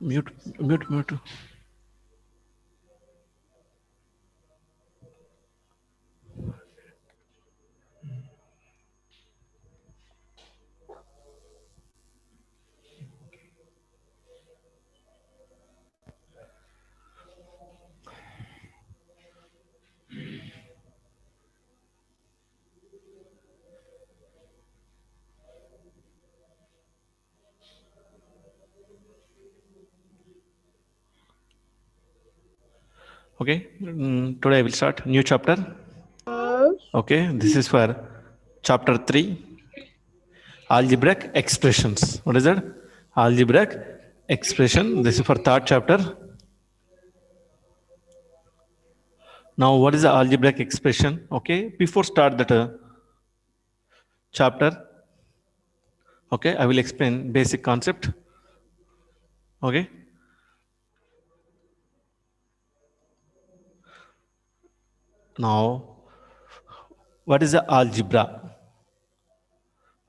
Mute. Okay, today I will start new chapter. Okay, this is for chapter 3, algebraic expressions. What is that? Algebraic expression. This is for third chapter. Now, what is the algebraic expression? Okay, before start that chapter, okay, I will explain basic concept. Okay. Now, what is the algebra?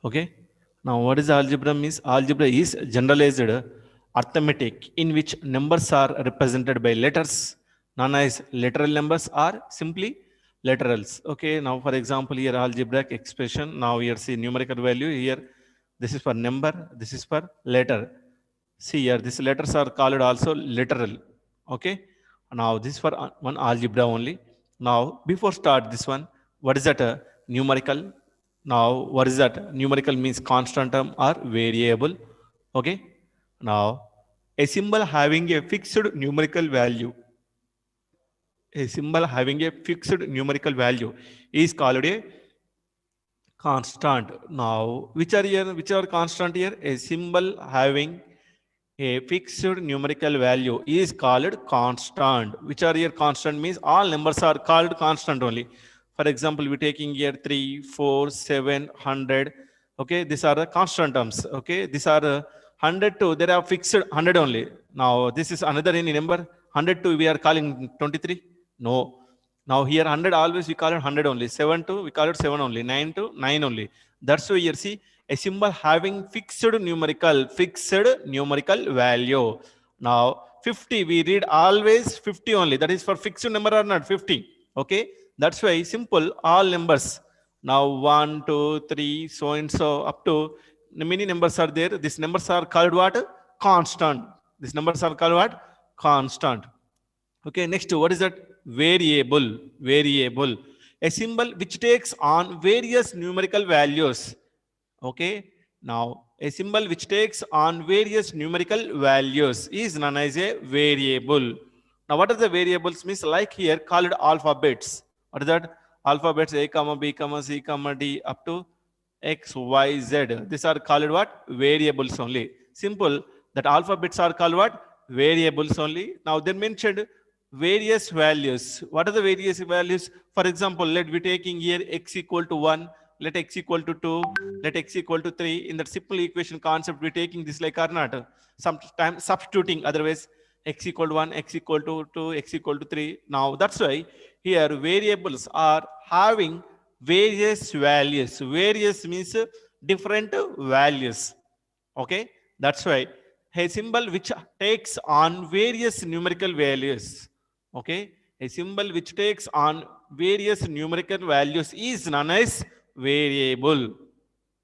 Okay. Now, what is algebra means? Algebra is generalized arithmetic in which numbers are represented by letters, known as literal numbers or simply literals. Okay. Now, for example, here algebraic expression. Now, here see numerical value. Here, this is for number. This is for letter. See here, these letters are called also literal. Okay. Now, this is for one algebra only. Now, before start this one, what is that numerical? Now, what is that? Numerical means constant term or variable. Okay. Now, a symbol having a fixed numerical value. A symbol having a fixed numerical value is called a constant. Now, which are constant here? A symbol having a fixed numerical value is called constant. Which are here constant means all numbers are called constant only. For example, we're taking here 3, 4, 7, 100. Okay, these are the constant terms. Okay, these are 102. There are fixed 100 only. Now, this is another any number. 102 we are calling 23. No. Now here 100 always we call it 100 only. 7 to we call it 7 only. 9 to 9 only. That's why here see a symbol having fixed numerical value. Now 50 we read always 50 only. That is for fixed number or not 50. Okay. That's why simple all numbers. Now 1, 2, 3, so and so up to many numbers are there. These numbers are called what? Constant. These numbers are called what? Constant. Okay, next, what is that? Variable. Variable. A symbol which takes on various numerical values. Okay, now a symbol which takes on various numerical values is known as a variable. Now, what are the variables? Means like here called alphabets. What is that? Alphabets A, B, C, D up to X, Y, Z. These are called what? Variables only. Simple. That alphabets are called what? Variables only. Now, they mentioned various values. What are the various values? For example, let be taking here x equal to 1, let x equal to 2, let x equal to 3. In that simple equation concept, we're taking this like or not. Sometimes substituting, otherwise x equal to 1, x equal to 2, x equal to 3. Now, that's why here variables are having various values. Various means different values. Okay, that's why a symbol which takes on various numerical values. Okay, a symbol which takes on various numerical values is known as variable.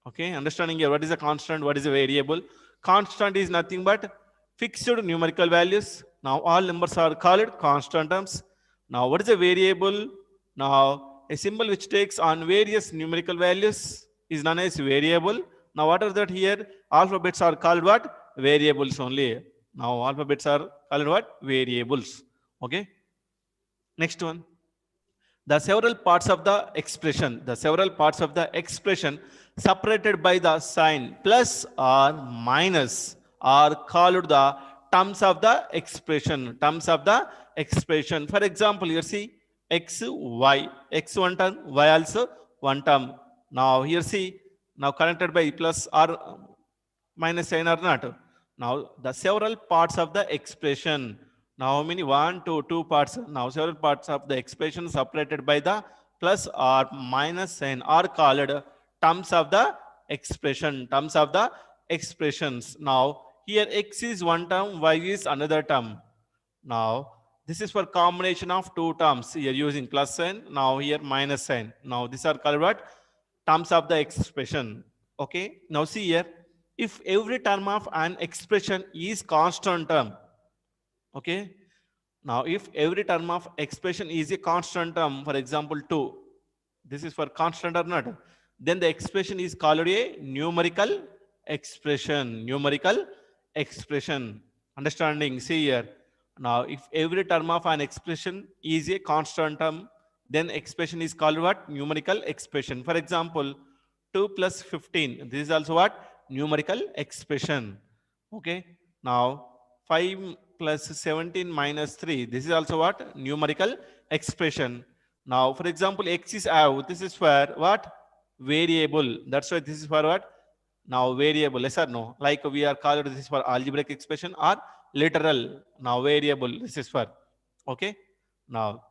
Okay, understanding here what is a constant, what is a variable? Constant is nothing but fixed numerical values. Now all numbers are called constant terms. Now what is a variable? Now a symbol which takes on various numerical values is known as variable. Now what are that here? Alphabets are called what? Variables only. Now alphabets are called what? Variables. Okay. Next one. The several parts of the expression. The several parts of the expression separated by the sign plus or minus are called the terms of the expression. Terms of the expression. For example, you see x, y. X one term, y also one term. Now here see, now connected by plus or minus sign or not. Now the several parts of the expression. Now how many? 1, 2, 2 parts. Now several parts of the expression separated by the plus or minus sign are called terms of the expression, terms of the expressions. Now here x is one term, y is another term. Now this is for combination of two terms. Here using plus sign, now here minus sign. Now these are called what? Terms of the expression. Okay. Now see here, if every term of an expression is constant term, okay. Now if every term of expression is a constant term, for example 2, this is for constant or not, then the expression is called a numerical expression. Numerical expression. Understanding? See here. Now if every term of an expression is a constant term, then expression is called what? Numerical expression. For example, 2 plus 15, this is also what? Numerical expression. Okay. Now 5 plus 17 minus 3, this is also what? Numerical expression. Now for example, x is out, this is for what? Variable. That's why this is for what? Now variable, yes or no? Like we are called, this is for algebraic expression or literal. Now variable, this is for, okay. Now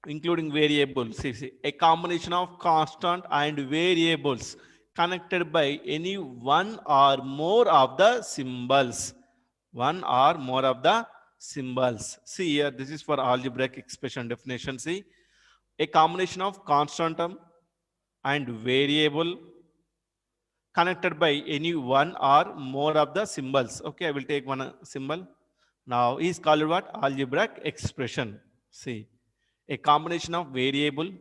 including variables, see, a combination of constant and variables connected by any one or more of the symbols. One or more of the symbols. See here, this is for algebraic expression definition. See, a combination of constant term and variable connected by any one or more of the symbols. Okay, I will take one symbol. Now is called what? Algebraic expression. See, a combination of variable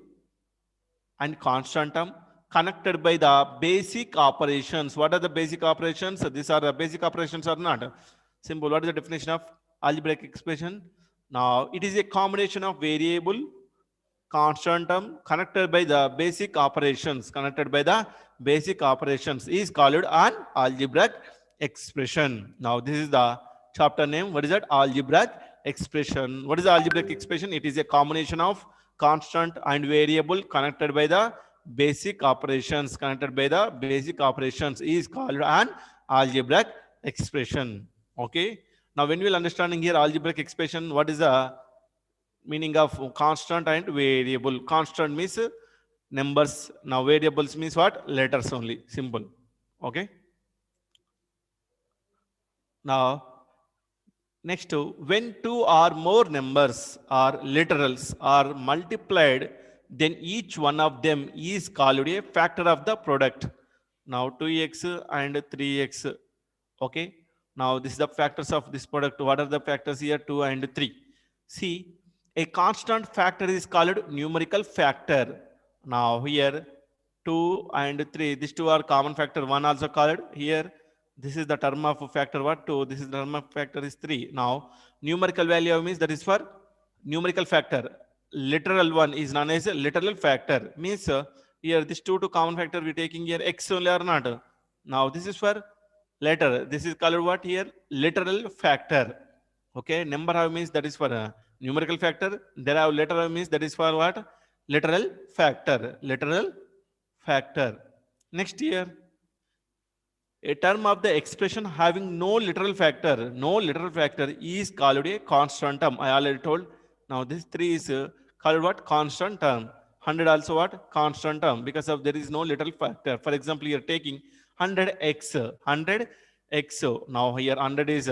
and constant term connected by the basic operations. What are the basic operations? So these are the basic operations or not? Simple. What is the definition of algebraic expression? Now it is a combination of variable, constant term connected by the basic operations. Connected by the basic operations is called an algebraic expression. Now this is the chapter name. What is that? Algebraic expression. What is the algebraic expression? It is a combination of constant and variable connected by the basic operations. Connected by the basic operations is called an algebraic expression. Okay. Now when we will understanding here algebraic expression, what is the meaning of constant and variable? Constant means numbers. Now variables means what? Letters only. Simple. Okay. Now next, when two or more numbers or literals are multiplied, then each one of them is called a factor of the product. Now 2x and 3x. Okay. Now this is the factors of this product. What are the factors here? 2 and 3. See, a constant factor is called numerical factor. Now here 2 and 3, these two are common factor. 1 also called here. This is the term of factor what? 2. This is the term of factor is 3. Now numerical value means that is for numerical factor. Literal one is known as a literal factor. Means here this 2 to common factor we taking here x only or not. Now this is for letter. This is called what here? Literal factor. Okay. Number have means that is for numerical factor. There have letter have means that is for what? Literal factor. Literal factor. Next here, a term of the expression having no literal factor. No literal factor is called a constant term. I already told. Now this 3 is called what? Constant term. 100 also what? Constant term, because of there is no literal factor. For example, you are taking 100x. 100x. Now here 100 is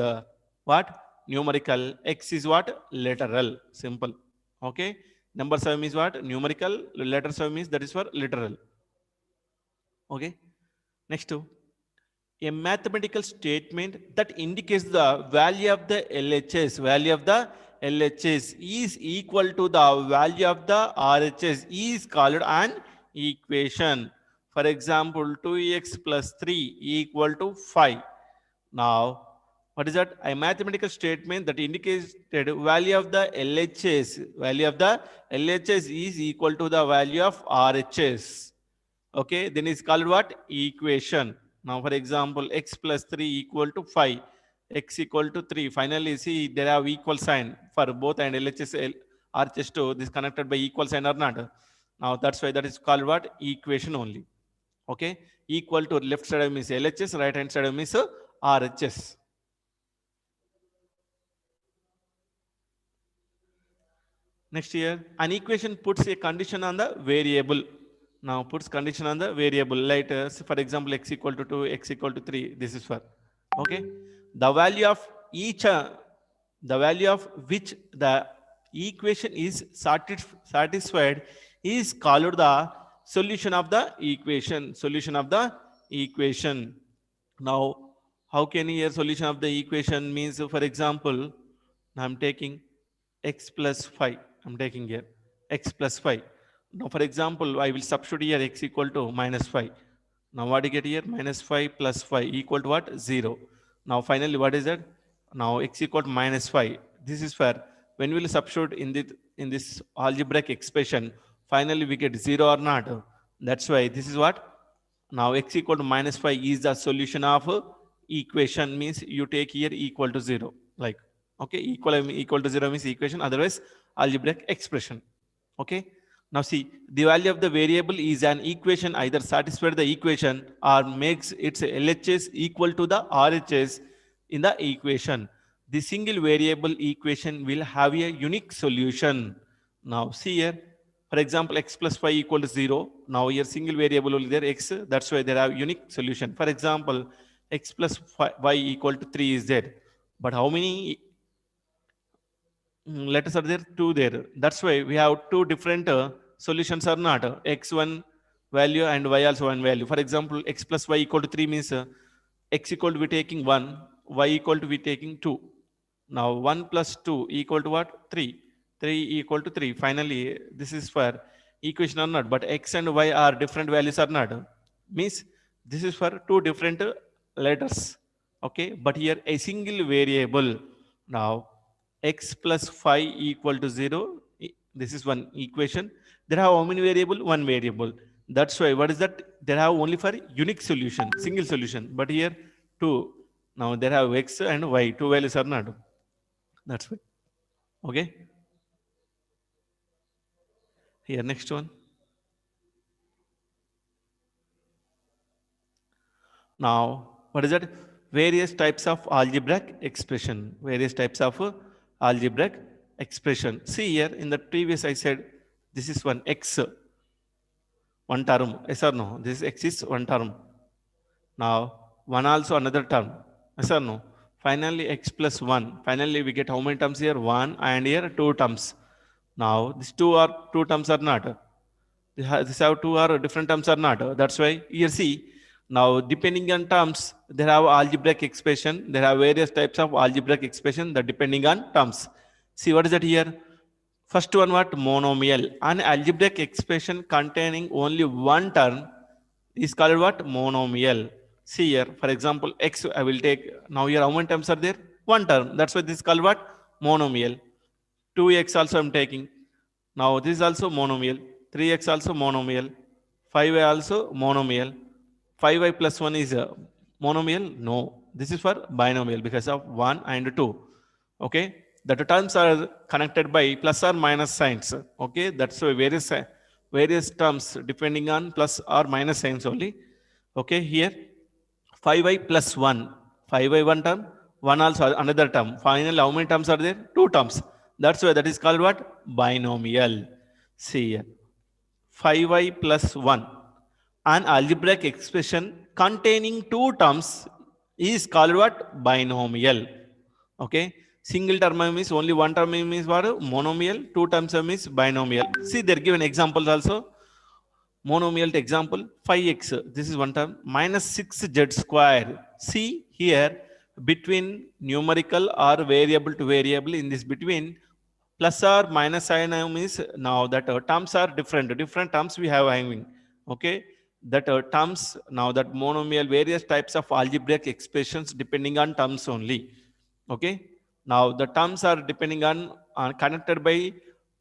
what? Numerical. X is what? Literal. Simple. Okay. Number 7 is what? Numerical. Letter 7 means that is for literal. Okay. Next to a mathematical statement that indicates the value of the LHS. Value of the LHS is equal to the value of the RHS is called an equation. For example, 2x plus 3 equal to 5. Now, what is that? A mathematical statement that indicates that value of the LHS. Value of the LHS is equal to the value of RHS. Okay, then it's called what? Equation. Now, for example, x plus 3 equal to 5, x equal to 3. Finally, see, there are equal sign for both and LHS, RHS2. This connected by equal sign or not. Now, that's why that is called what? Equation only. Okay, equal to left side means LHS, right hand side means RHS. Next here, an equation puts a condition on the variable. Now puts condition on the variable. Like for example, x equal to 2, x equal to 3. This is for, okay. The value of each, the value of which the equation is satisfied is called the solution of the equation. Solution of the equation. Now, how can you hear solution of the equation means, for example, I'm taking x plus 5. I'm taking here x plus 5. Now, for example, I will substitute here x equal to minus 5. Now, what do you get here? Minus 5 plus 5 equal to what? 0. Now, finally, what is that? Now, x equal to minus 5. This is where when we will substitute in this algebraic expression, finally we get 0 or not. That's why this is what? Now, x equal to minus 5 is the solution of equation, means you take here equal to 0. Like, okay, equal to 0 means equation, otherwise algebraic expression. Okay. Now see, the value of the variable is an equation either satisfies the equation or makes its LHS equal to the RHS in the equation. The single variable equation will have a unique solution. Now see here, for example, x plus 5 equal to 0. Now here single variable will there x, that's why there are unique solution. For example, x plus y equal to 3 is there. But how many letters are there? 2 there. That's why we have two different solutions are not. X1 value and y also one value. For example, x plus y equal to 3 means x equal to be taking 1, y equal to be taking 2. Now 1 plus 2 equal to what? 3. 3 equal to 3. Finally, this is for equation or not, but x and y are different values or not. Means this is for two different letters. Okay, but here a single variable. Now x plus 5 equal to 0. This is one equation. There have how many variable? One variable. That's why what is that? There have only for unique solution, single solution. But here two. Now there have x and y. Two values are not. That's why. Okay. Here next one. Now what is that? Various types of algebraic expression. Various types of algebraic expression. See here in the previous I said this is one x, one term. Yes or no? This x is one term. Now one also another term. Yes or no? Finally x plus 1. Finally we get how many terms here? 1 and here 2 terms. Now these two terms are not. These have two or different terms or not. That's why here see. Now depending on terms, there have algebraic expression. There are various types of algebraic expression that depending on terms. See what is that here? First one what? Monomial. An algebraic expression containing only one term is called what? Monomial. See here, for example, x I will take, now here how many terms are there? One term. That's why this is called what? Monomial. 2x also I'm taking. Now this is also monomial. 3x also monomial. 5y also monomial. 5y plus 1 is a monomial? No. This is for binomial because of 1 and 2. Okay. The terms are connected by plus or minus signs. Okay. That's why various terms depending on plus or minus signs only. Okay. Here 5y plus 1. 5y one term. 1 also another term. Finally, how many terms are there? 2 terms. That's why that is called what? Binomial. See here. 5y plus 1. An algebraic expression containing two terms is called what? Binomial. Okay. Single term means only one term means what? Monomial. Two terms means binomial. See, they're given examples also. Monomial example 5x. This is one term. Minus 6z square. See here between numerical or variable to variable, in this between plus or minus sign means now that terms are different. Different terms we have having. Okay. That terms now that monomial, various types of algebraic expressions depending on terms only. Okay. Now the terms are depending on connected by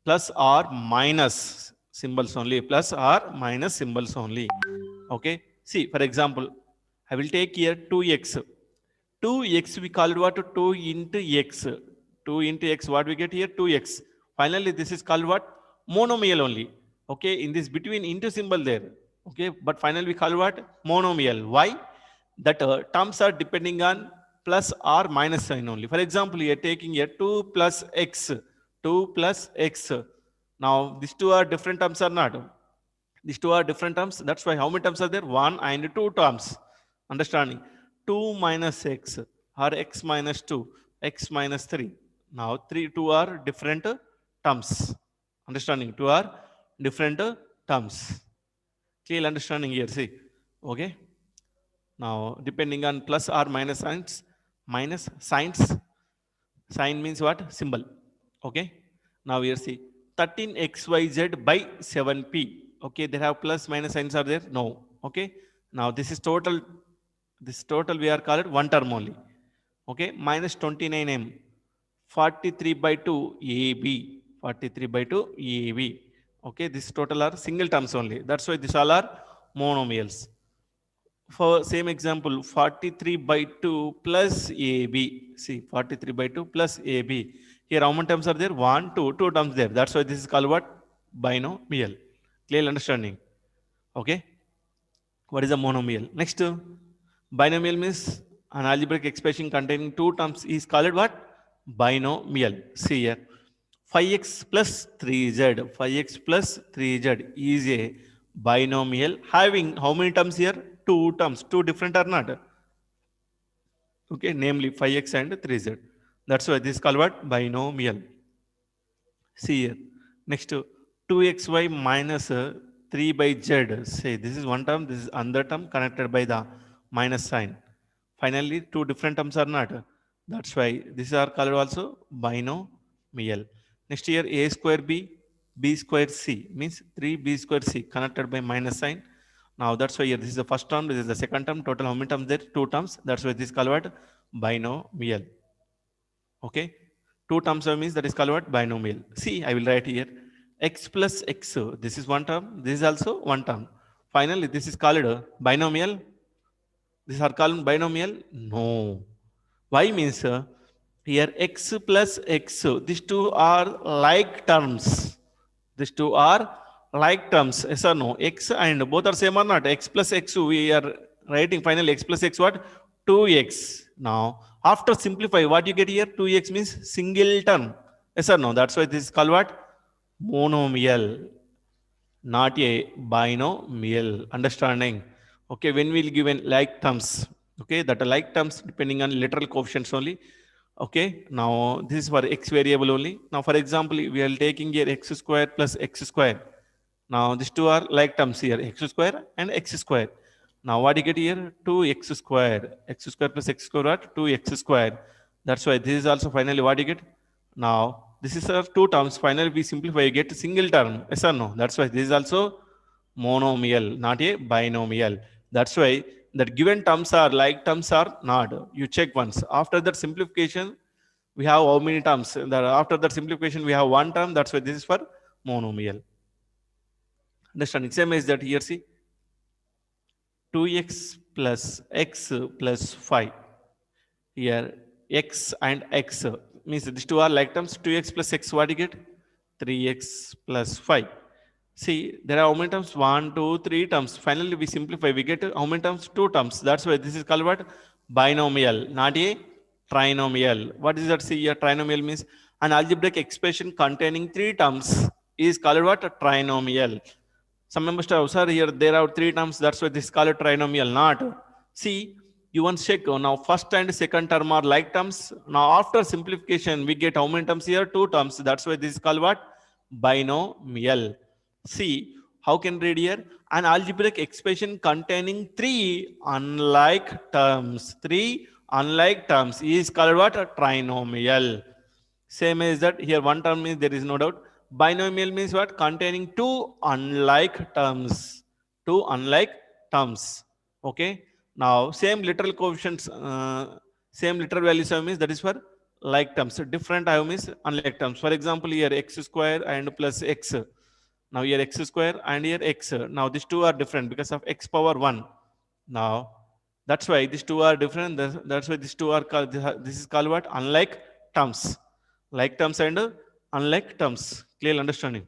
plus or minus symbols only. Plus or minus symbols only. Okay. See, for example, I will take here 2x. 2x we call it what? 2 into x. 2 into x, what we get here? 2x. Finally, this is called what? Monomial only. Okay. In this between into symbol there. Okay. But finally we call it what? Monomial. Why? That terms are depending on plus or minus sign only. For example, you are taking here 2 plus x. 2 plus x. Now, these two are different terms or not? These two are different terms. That's why how many terms are there? 1 and 2 terms. Understanding? 2 minus x or x minus 2, x minus 3. Now 3, 2 are different terms. Understanding? 2 are different terms. Clear understanding here? See. Okay. Now depending on plus or minus signs. Sign means what? Symbol. Okay. Now here see 13xyz by 7p. Okay, they have plus minus signs are there? No. Okay. Now this is total. This total we are called one term only. Okay. Minus 29m. 43 by 2 ab. 43 by 2 ab. Okay. This total are single terms only. That's why these all are monomials. For same example, 43 by 2 plus AB. See, 43 by 2 plus AB. Here, how many terms are there? 1, 2, 2 terms there. That's why this is called what? Binomial. Clear understanding? Okay. What is a monomial? Next, binomial means an algebraic expression containing two terms is called what? Binomial. See here. 5x plus 3z. 5x plus 3z is a binomial having how many terms here? Two terms. Two different or not? Okay, namely 5x and 3z. That's why this is called what? Binomial. See here. Next, 2xy minus 3 by z. Say this is one term, this is another term connected by the minus sign. Finally, two different terms are not. That's why these are called also binomial. Next here, a square b square c means 3b square c connected by minus sign. Now that's why here this is the first term, this is the second term. Total how many terms there? Two terms. That's why this is called what? Binomial. Okay. Two terms means that is called what? Binomial. See, I will write here x plus x. This is one term. This is also one term. Finally, this is called binomial. These are called binomial? No. Why means here x plus x. These two are like terms. These two are like terms. Yes or no? X and both are same or not? X plus x. We are writing finally x plus x what? 2x. Now, after simplify, what you get here? 2x means single term. Yes or no? That's why this is called what? Monomial, not a binomial. Understanding? Okay, when we'll given like terms. Okay, that are like terms depending on literal coefficients only. Okay, now this is for x variable only. Now, for example, we are taking here x square plus x square. Now, these two are like terms here, x square and x square. Now, what you get here? 2x square. X square plus x square what? 2x square. That's why this is also finally what you get. Now, this is our two terms. Finally, we simplify, you get a single term. Yes or no? That's why this is also monomial, not a binomial. That's why that given terms are like terms are not. You check once. After that simplification, we have how many terms? After that simplification, we have one term. That's why this is for monomial. Understanding? Same as that here, see. 2x plus x plus 5. Here, x and x means these two are like terms. 2x plus x, what do you get? 3x plus 5. See, there are how many terms? 1, 2, 3 terms. Finally, we simplify. We get how many terms? 2 terms. That's why this is called what? Binomial, not a trinomial. What is that? See, a trinomial means an algebraic expression containing 3 terms is called what? A trinomial. Some members have, sir, here there are 3 terms. That's why this is called a trinomial. Not. See, you once check now first and second term are like terms. Now after simplification, we get how many terms here? 2 terms. That's why this is called what? Binomial. See, how can read here? An algebraic expression containing 3 unlike terms. 3 unlike terms is called what? A trinomial. Same as that here one term means there is no doubt. Binomial means what? Containing 2 unlike terms. 2 unlike terms. Okay. Now same literal coefficients, same literal values have means that is for like terms. Different I have means unlike terms. For example, here x square and plus x. Now here x square and here x. Now these two are different because of x power 1. Now that's why these two are different. That's why these two are called, this is called what? Unlike terms. Like terms and unlike terms. Clear understanding?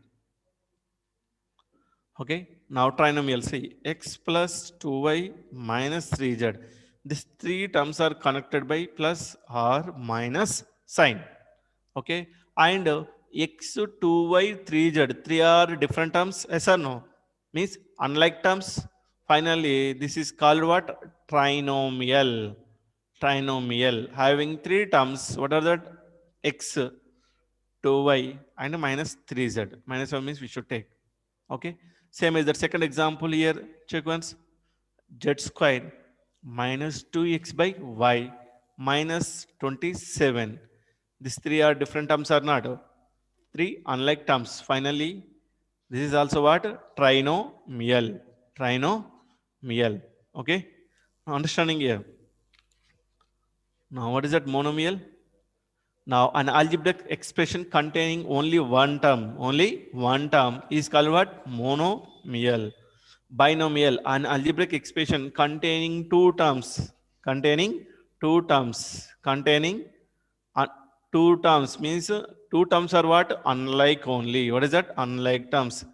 Okay. Now trinomial, see x plus 2y minus 3z. These 3 terms are connected by plus or minus sign. Okay. And x 2y 3z. 3 are different terms. Yes or no? means unlike terms. Finally, this is called what? Trinomial. Trinomial having three terms. What are that? X, 2y, and minus 3z. Minus 1 means we should take. Okay. Same as the second example here. Check once. Z square minus 2x by y minus 27. These three are different terms or not? Three unlike terms. Finally, this is also what? Trinomial. Trinomial. Okay. Understanding here. Now, what is that monomial? Now, an algebraic expression containing only one term is called what? Monomial. Binomial, an algebraic expression containing uh, two terms means two terms are what? Unlike only. What is that? Unlike terms.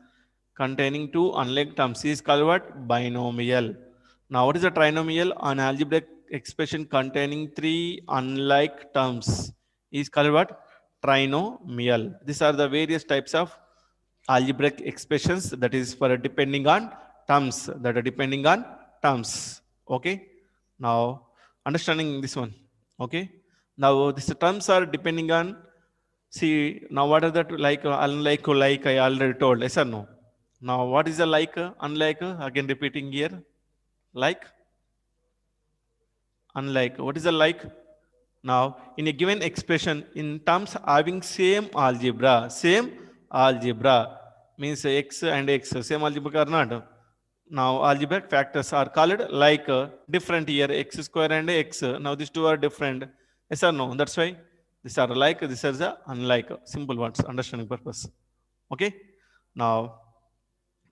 Containing two unlike terms is called what? Binomial. Now, what is a trinomial? An algebraic expression containing three unlike terms is called what? Trinomial. These are the various types of algebraic expressions that is for depending on terms. Okay. Now, understanding this one. Okay. Now, these terms are depending on. See, now what are that like, unlike, like I already told, yes or no? Now, what is the like, unlike? Again, repeating here. Like, unlike. What is the like? Now, in a given expression, in terms having same algebra means x and x, same algebra or not? Now, algebraic factors are called like, different here, x square and x. Now, these two are different. Yes or no? That's why these are like, these are the unlike. Simple ones, understanding purpose. Okay. Now,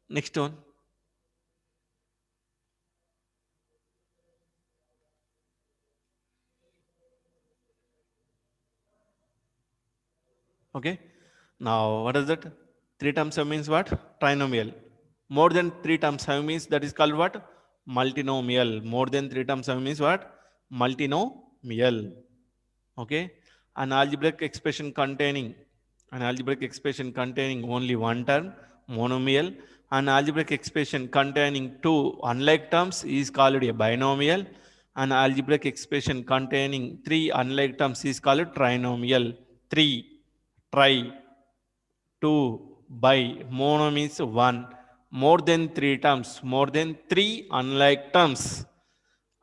next one. Okay. Now, what is that? Three terms have means what? Trinomial. More than three terms have means that is called what? Multinomial. More than three terms have means what? Multinomial. Okay. An algebraic expression containing only one term, monomial. An algebraic expression containing two unlike terms is called a binomial. An algebraic expression containing three unlike terms is called trinomial. Three, tri, 2 by mono means 1. More than three terms, more than three unlike terms.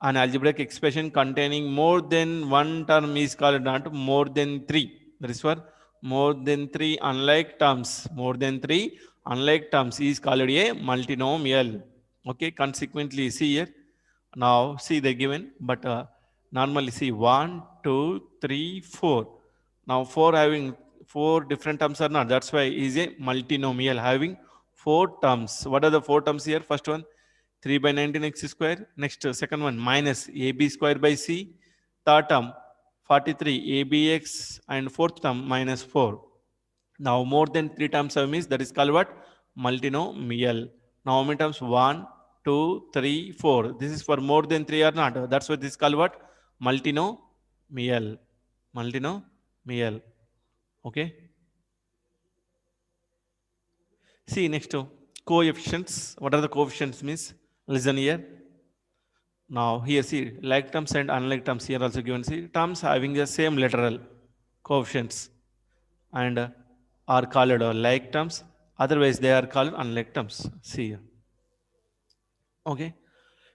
An algebraic expression containing more than one term is called not more than three. That is for more than three unlike terms. More than three unlike terms is called a multinomial. Okay, consequently, see here. Now, see the given, but normally see 1, 2, 3, 4. Now, 4 having 4 different terms or not. That's why is a multinomial having 4 terms. What are the 4 terms here? First one, 3 by 19x square. Next, second one, minus ab square by c. Third term, 43 abx. And fourth term, minus 4. Now, more than 3 terms have means that is called what? Multinomial. Now, how many terms? 1, 2, 3, 4. This is for more than 3 or not. That's why this is called what? Multinomial. Multinomial. Okay. See next to coefficients. What are the coefficients means? Listen here. Now here see like terms and unlike terms here also given. See terms having the same literal coefficients and are called like terms. Otherwise they are called unlike terms. See here. Okay.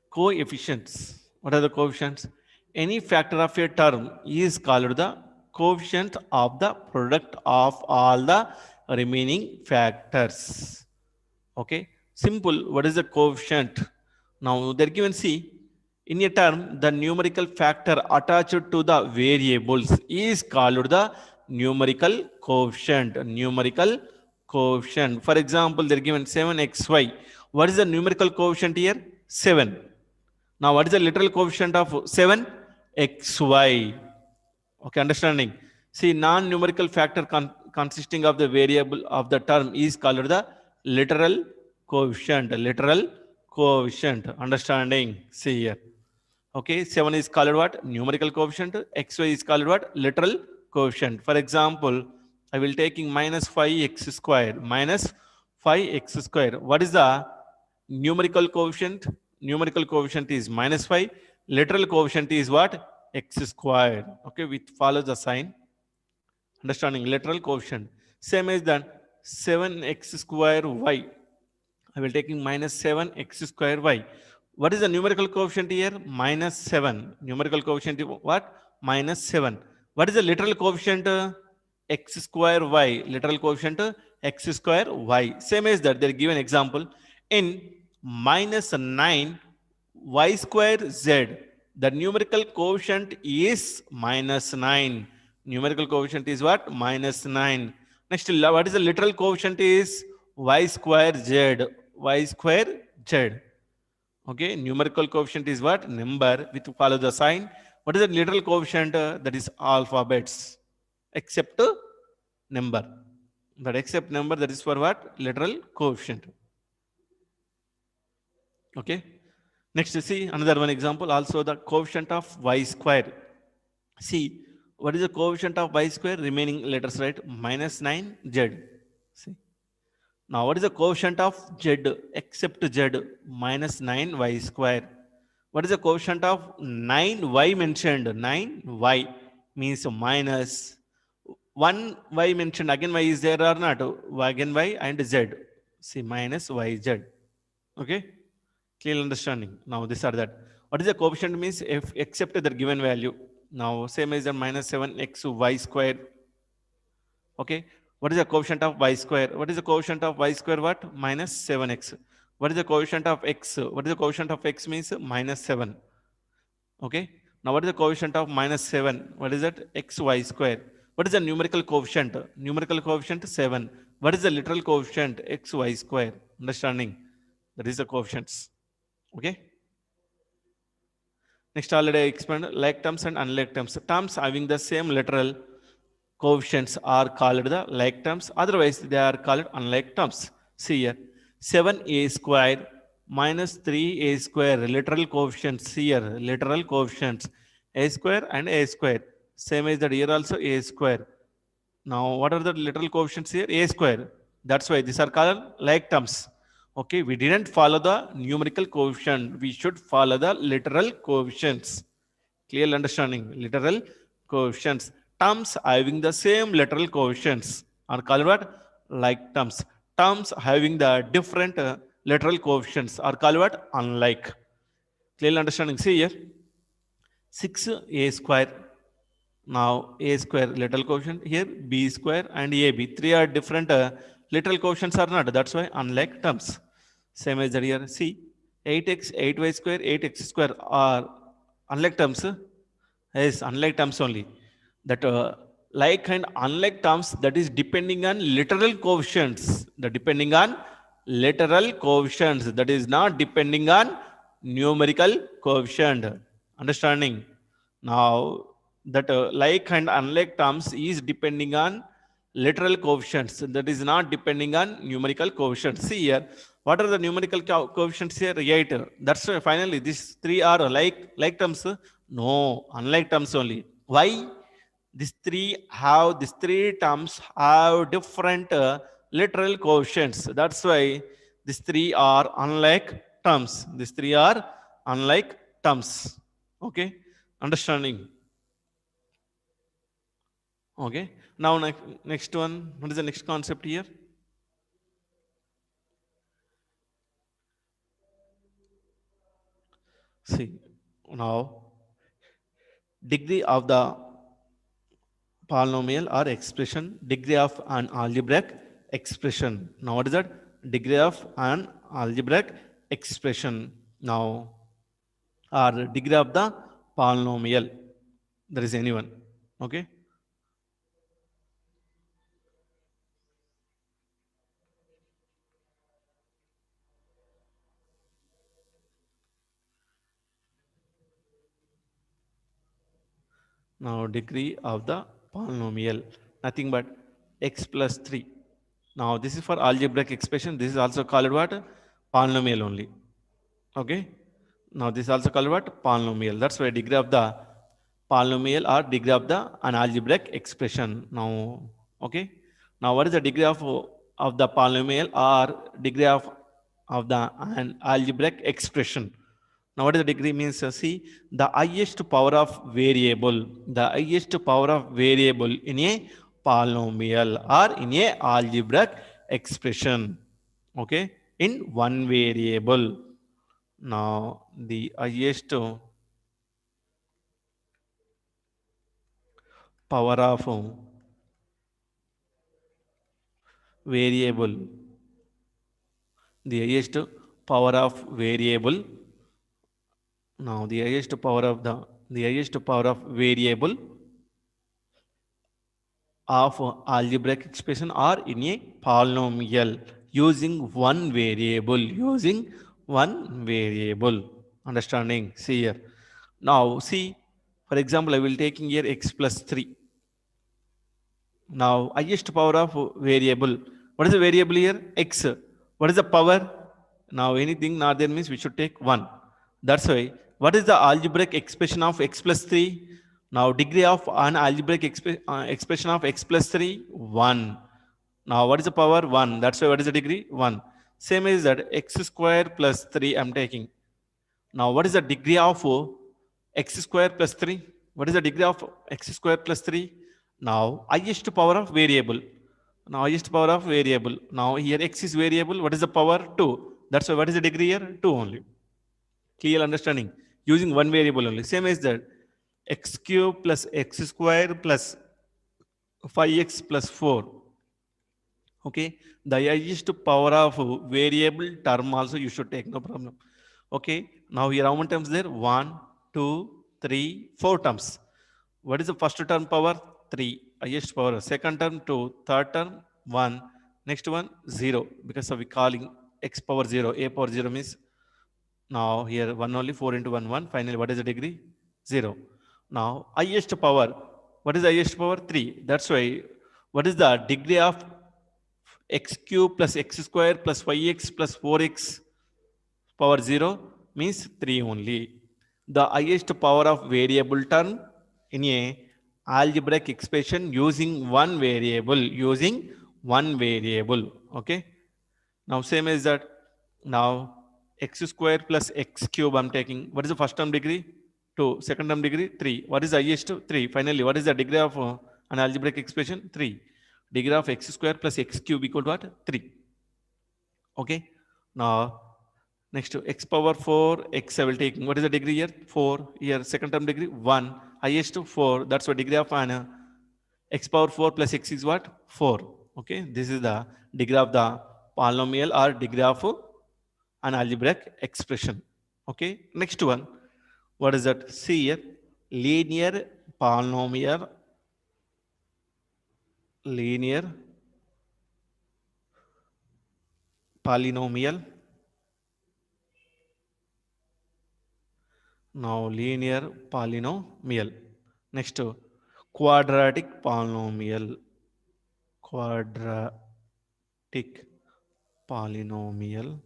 Coefficients. What are the coefficients? Any factor of a term is called the coefficient of the product of all the remaining factors. Okay. Simple. What is the coefficient? Now they're given see. In a term, the numerical factor attached to the variables is called the numerical coefficient. Numerical coefficient. For example, they're given 7xy. What is the numerical coefficient here? 7. Now, what is the literal coefficient of 7? xy. Okay, understanding. See, non-numerical factor consisting of the variable of the term is called the literal coefficient. Literal coefficient. Understanding. See here. Okay, 7 is called what? Numerical coefficient. xy is called what? Literal coefficient. For example, I will taking minus 5x square. Minus 5x square. What is the numerical coefficient. Numerical coefficient is -5. Literal coefficient is what? X squared. Okay, we follow the sign. Understanding literal coefficient. Same as that 7x square y. I will taking -7x square y. What is the numerical coefficient here? -7. Numerical coefficient is what? -7. What is the literal coefficient? X square y. Literal coefficient x square y. Same as that. They give an example. In -9 y square z. The numerical coefficient is -9. Numerical coefficient is what? -9. Next, what is the literal coefficient is y square z. Y square z. Okay, numerical coefficient is what? Number with follow the sign. What is the literal coefficient? That is alphabets except number. But except number, that is for what? Literal coefficient. Okay. Next, see another one example. Also the coefficient of y square. See, what is the coefficient of y square? Remaining letters, right? -9z. See. Now, what is the coefficient of z except z? -9y square. What is the coefficient of 9y mentioned? 9y means minus 1y mentioned. Again, y is there or not? Again, y and z. See, minus yz. Okay? Clear understanding. Now, these are that. What is the coefficient means? If except the given value. Now, same as the -7xy square. Okay. What is the coefficient of y square? What is the coefficient of y square? What? -7x. What is the coefficient of x? What is the coefficient of x means? -7. Okay. Now what is the coefficient of -7? What is that? Xy square. What is the numerical coefficient? Numerical coefficient 7. What is the literal coefficient? Xy square. Understanding? That is the coefficients. Okay. Next, already I explained like terms and unlike terms. Terms having the same literal coefficients are called the like terms. Otherwise, they are called unlike terms. See here, 7a square minus 3a square. Literal coefficients here. Literal coefficients a square and a square. Same as that here also a square. Now, what are the literal coefficients here? A square. That's why these are called like terms. Okay, we didn't follow the numerical coefficient. We should follow the literal coefficients. Clear understanding? Literal coefficients. Terms having the same literal coefficients are called what? Like terms. Terms having the different literal coefficients are called what? Unlike. Clear understanding? See here. 6a square. Now a square literal coefficient here, b square and ab. Three are different literal coefficients are not. That's why unlike terms. Same as that here. See, 8x, 8y square, 8x square are unlike terms. Yes, unlike terms only. That like and unlike terms, that is depending on literal coefficients. The depending on literal coefficients. That is not depending on numerical coefficient. Understanding? Now, that like and unlike terms is depending on literal coefficients. That is not depending on numerical coefficients. See here, what are the numerical coefficients here? 8. That's why finally these three are like terms. No, unlike terms only. Why? These three terms have different literal coefficients. That's why these three are unlike terms. These three are unlike terms. Okay, understanding? Okay. Now next one. What is the next concept here? See, now degree of the polynomial or expression, degree of an algebraic expression. Now what is that? Degree of an algebraic expression. Now, or degree of the polynomial. There is anyone. Okay. Now degree of the polynomial, nothing but x plus 3. Now this is for algebraic expression. This is also called what? Polynomial only. Okay. Now this is also called what? Polynomial. That's why degree of the polynomial or degree of the an algebraic expression. Now, okay. Now what is the degree of the polynomial or degree of of the an algebraic expression. Now, what is the degree means? See, the highest power of variable, the highest power of variable in a polynomial or in a algebraic expression. Okay, in one variable. Now, the highest power of variable, the highest power of variable. Now, the highest power of variable of algebraic expression or in a polynomial using one variable. Understanding? See here. Now, see, for example, I will taking here x plus 3. Now, highest power of variable, what is the variable here? X. What is the power? Now, anything not there means we should take 1. That's why, what is the algebraic expression of x plus 3? Now, degree of an algebraic expression of x plus 3? 1. Now, what is the power? 1. That's why, what is the degree? 1. Same as that, x square plus 3 I'm taking. Now, what is the degree of x square plus 3? What is the degree of x square plus 3? Now, highest power of variable. Now, highest power of variable. Now, here x is variable. What is the power? 2. That's why, what is the degree here? 2 only. Clear understanding? Using one variable only. Same as that, x cube plus x square plus 5x plus 4. Okay, the highest power of variable term also you should take, no problem. Okay, now here how many terms there? 1, 2, 3, 4 terms. What is the first term power? 3, highest power. Second term 2, third term 1, next one 0, because of we calling x power 0, a power 0 means now here 1 only, 4 into 1 1. Finally, what is the degree? 0. Now, highest power, what is the highest power? 3. That's why, what is the degree of x cube plus x square plus 5x plus 4x power 0 means 3 only. The highest power of variable term in a algebraic expression using one variable, okay. Now, same as that. Now, x square plus x cube I'm taking. What is the first term degree? 2. Second term degree? 3. What is the highest? 3. Finally, what is the degree of an algebraic expression? 3. Degree of x square plus x cube equal to what? 3. Okay. Now, next to x power 4, x I will take. What is the degree here? 4. Here, second term degree? 1. Highest 4. That's what degree of an x power 4 plus x is what? 4. Okay. This is the degree of the polynomial or degree of an algebraic expression. Okay. Next one. What is that? See here. Linear polynomial. Linear polynomial. Now, linear polynomial. Next, quadratic polynomial. Quadratic polynomial.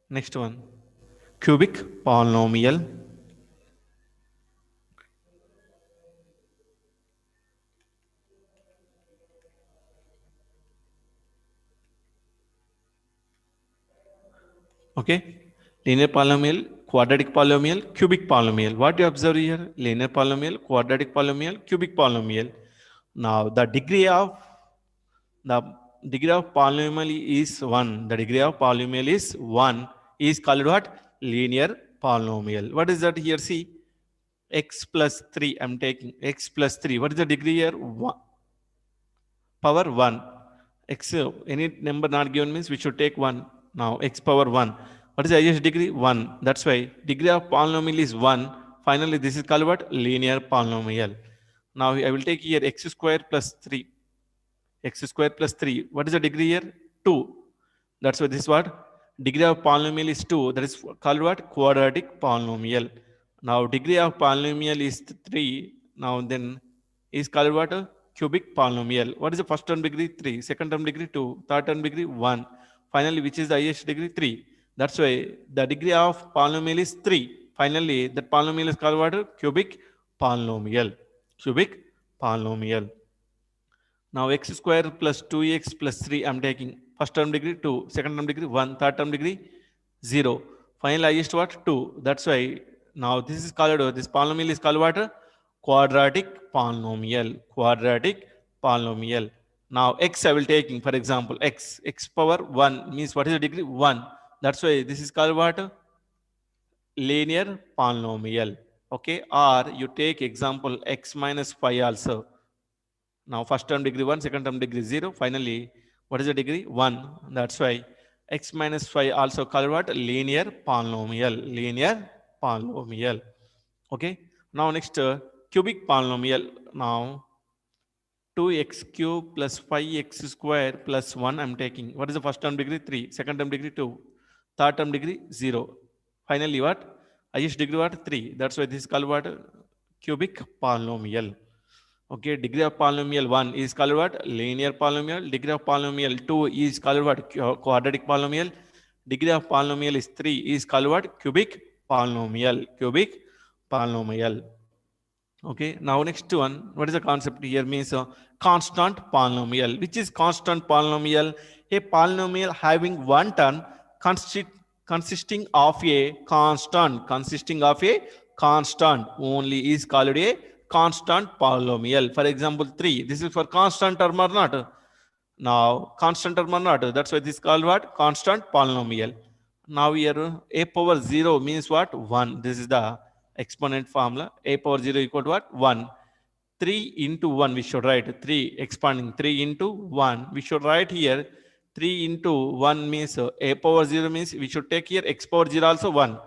Next one, cubic polynomial. Okay, linear polynomial, quadratic polynomial, cubic polynomial. What you observe here? Linear polynomial, quadratic polynomial, cubic polynomial. Now, the degree of polynomial is 1. The degree of polynomial is 1 is called what? Linear polynomial. What is that here? See, x plus 3. I'm taking x plus 3. What is the degree here? 1. Power 1. X, any number not given means we should take 1. Now, x power 1. What is the highest degree? 1. That's why degree of polynomial is 1. Finally, this is called what? Linear polynomial. Now, I will take here x square plus 3. X square plus 3. What is the degree here? 2. That's why this is what? Degree of polynomial is 2. That is called what? Quadratic polynomial. Now, degree of polynomial is 3. Now, then is called what? Cubic polynomial. What is the first term degree? 3. Second term degree? 2. Third term degree? 1. Finally, which is the highest degree? 3. That's why the degree of polynomial is 3. Finally, that polynomial is called what? Cubic polynomial. Cubic polynomial. Now x square plus 2x plus 3 I'm taking. First term degree 2, second term degree 1, third term degree 0. Final highest what? 2. That's why now this is called, this polynomial is called what? Quadratic polynomial. Quadratic polynomial. Now x I will taking, for example, x power 1 means what is the degree? 1. That's why this is called what? Linear polynomial. Okay, or you take example x minus 5 also. Now first term degree 1, second term degree 0. Finally, what is the degree? 1. That's why x minus 5 also called what? Linear polynomial. Linear polynomial. Okay. Now next cubic polynomial. Now 2x cube plus 5x square plus 1 I'm taking. What is the first term degree? 3. Second term degree 2. Third term degree 0. Finally what? Highest degree what? 3. That's why this is called what? Cubic polynomial. Okay, degree of polynomial 1 is called what? Linear polynomial. Degree of polynomial 2 is called what? Quadratic polynomial. Degree of polynomial is 3 is called what? Cubic polynomial. Cubic polynomial. Okay, now next one, what is the concept here? Means constant polynomial. Which is constant polynomial? A polynomial having one term consisting of a constant only is called a constant polynomial. For example, 3. This is for constant term or not? Now, constant term or not? That's why this is called what? Constant polynomial. Now here a power 0 means what? 1. This is the exponent formula. A power 0 equal to what? 1. 3 into 1 we should write. 3 expanding 3 into 1. We should write here 3 into 1 means a power 0 means we should take here x power 0 also 1.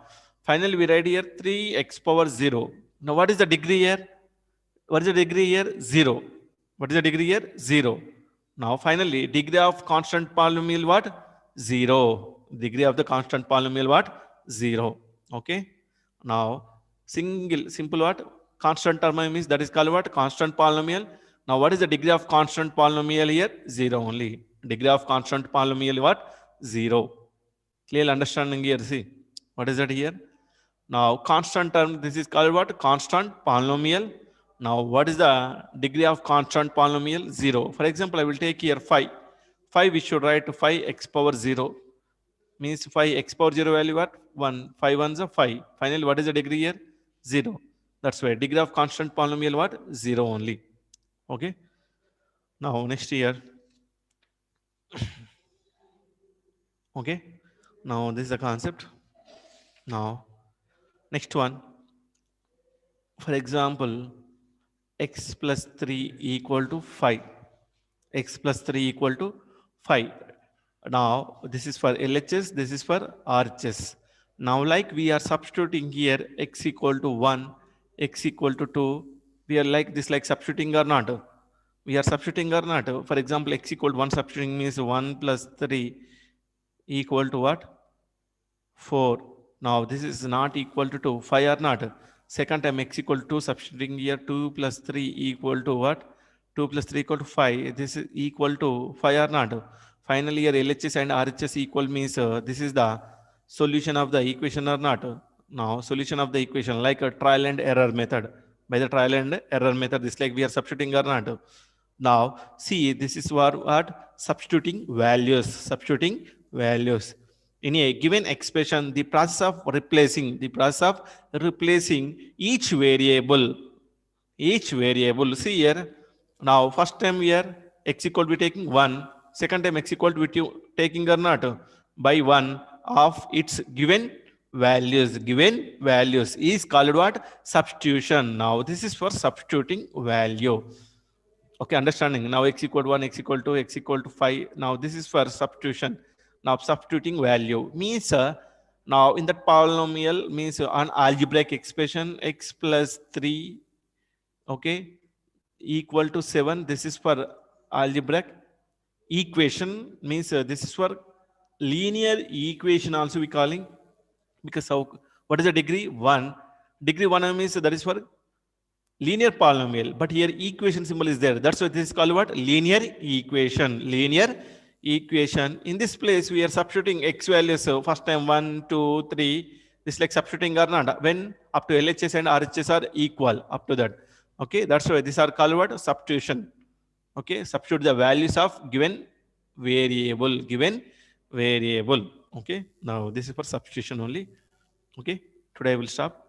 Finally, we write here 3x power 0. Now, what is the degree here? What is the degree here? 0. What is the degree here? 0. Now, finally, degree of constant polynomial what? 0. Degree of the constant polynomial what? 0. Okay. Now, simple what? Constant term means that is called what? Constant polynomial. Now, what is the degree of constant polynomial here? 0 only. Degree of constant polynomial what? 0. Clear understanding here? See, what is that here? Now, constant term, this is called what? Constant polynomial. Now, what is the degree of constant polynomial? 0. For example, I will take here 5. 5 we should write 5x power 0. Means 5x power 0 value what? 1. 5 ones are 5. Finally, what is the degree here? 0. That's why degree of constant polynomial what? 0 only. Okay. Now, next here. Okay. Now, this is the concept. Now, next one. For example, x plus 3 equal to 5. X plus 3 equal to 5. Now, this is for LHS, this is for RHS. Now, like we are substituting here x equal to 1, x equal to 2. We are like this, like substituting or not? We are substituting or not? For example, x equal to 1 substituting means 1 plus 3 equal to what? 4. Now, this is not equal to 2. 5 or not? Second time x equal to 2 substituting here 2 plus 3 equal to what? 2 plus 3 equal to 5. This is equal to 5 or not? Finally, here LHS and RHS equal means this is the solution of the equation or not? Now, solution of the equation like a trial and error method. By the trial and error method, this like we are substituting or not? Now, see, this is what? Substituting values. Substituting values. In a given expression, the process of replacing each variable. See here. Now, first time here x equal to be taking 1. Second time x equal to be taking or not? By 1 of its given values is called what? Substitution. Now, this is for substituting value. Okay, understanding. Now, x equal to 1, x equal to 2, x equal to 5. Now, this is for substitution. Now, substituting value means now in that polynomial means an algebraic expression x plus 3, okay, equal to 7. This is for algebraic equation means this is for linear equation also we calling, because what is the degree? 1. Degree 1 means that is for linear polynomial, but here equation symbol is there. That's why this is called what? Linear equation. Linear equation. In this place, we are substituting x values. So first time 1, 2, 3. This is like substituting or not. When up to LHS and RHS are equal up to that. Okay, that's why these are called what? Substitution. Okay, substitute the values of given variable. Okay, now this is for substitution only. Okay, today I will stop.